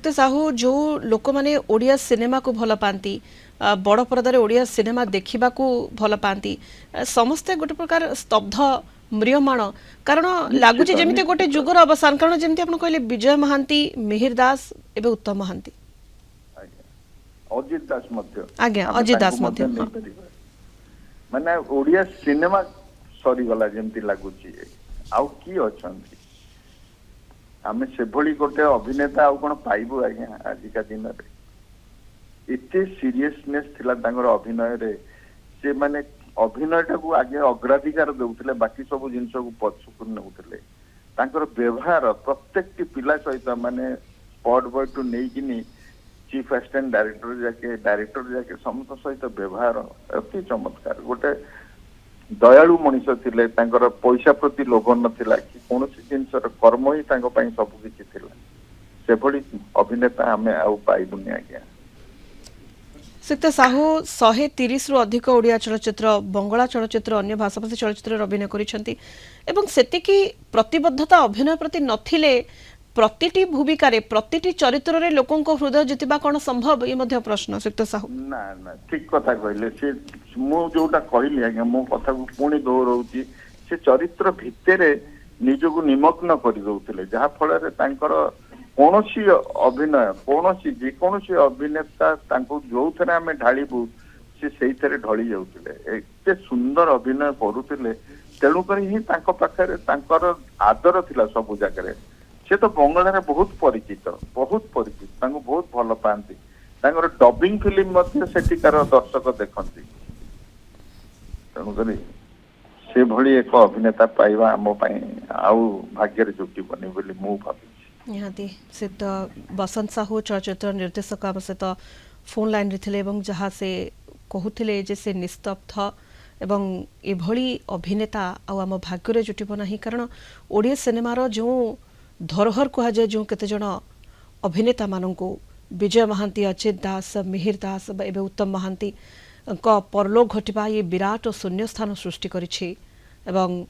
सुक्त साहू जो लोक मैंने ओडिया सिनेमा को भल पाती बड़ परदार ओडिया सिनेमा देखा भल पाती समस्ते गोटे प्रकार स्तब्ध म्रियमाण कारण लगुच जमी गोटे जुगर अवसान कारण जमी आप कहले विजय महांती मिहिर दास एवं उत्तम महांती अजित दास मध्य आज्ञा अजित दास मध्य माने ओडिया सिनेमा सरी गला जेमती लागुची आउ की अछंती आमे से भली गोटे अभिनेता आउ कोन पाइबु आज्ञा आजिका दिन रे इते सीरियसनेस थिला तांगर अभिनय रे से माने अभिनयटा को आगे अग्राधिकार देउथिले बाकी सब जिंस को पछुकुर नेउथिले तांकर व्यवहार प्रत्येक पिला सहित माने स्पॉट बॉय टू नेकिनी चीफ असिस्टेंट डायरेक्टर जाके समस्त सहित व्यवहार अति चमत्कार गोटे दयालु मनीष थिले तांकर पैसा प्रति लोभ नथिला कि कोनोसी जिंसर कर्म ही तांको पई सब किछि थिला से भली अभिनेता हमें आउ पाइबुनी आज्ञा सुक्त साहू 130 रु अधिक ओडिया चलचित्र बंगला चलचित्र अन्य भाषाभाषी चलचित्र अभिनय करिसेंती एवं सेतिकी प्रतिबद्धता अभिनय प्रति नथिले प्रतिटी भूमिकार प्रतिटी चरित्र रे लोकन को हृदय जितिबा कोन संभव ये मध्य प्रश्न सुक्त साहू ना ना ठीक कथा कहले से मु जोटा कहली आज्ञा मो कथा को पुणी दोहरौची से चरित्र भितरे निजको निमग्न करि दउथिले जहा फल रे तांकर कोनोसी अभिनय कोनोसी जे कोनोसी अभिनेता तांको जो थरे हमें ढाळीबु से सेई थरे ढळी जाउथिले एते सुंदर अभिनय करूथिले तेणु करी ही तांको पाखरे तांकर आदर थिला सब जगह से तो बंगला रे बहुत परिचित तांको बहुत भल पांती तांकर डबिंग फिल्म मध्ये सेटिकार दर्शक देखंती तेणु करी से भली एक अभिनेता पाइबा हम पई आउ भाग्य रे जुटी बनी बोली मु भाबी निहाती सिद्ध बसंत साहू चलचित्र निर्देशक आम सहित फोन लाइन रे थिले एवं जहाँ से कहूथिले जे से निस्तब्ध एवं एभली अभिनेता आम भाग्य जुटिब ना कारण ओडिया सिनेमार जो धरोहर कह जाए जो केते जण अभिनेता मानू विजय महांती अजित दास मिहिर दास एवं उत्तम महांती परलोक घटवा ये विराट शून्य स्थान सृष्टि करिछि एवं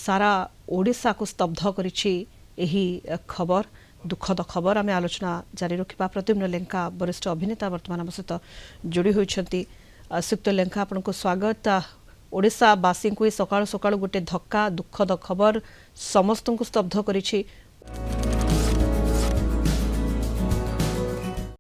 सारा ओडिशा को स्तब्ध करिछि एही खबर दुखद खबर आम आलोचना जारी रखा प्रद्युम्न लेंका वरिष्ठ अभिनेता वर्तमान आम सहित जोड़ी होती सुक्त लेंका आपन को स्वागत ओडिशावासी को सकाळु सकाळु गोटे धक्का दुखद खबर समस्त को स्तब्ध करिछि।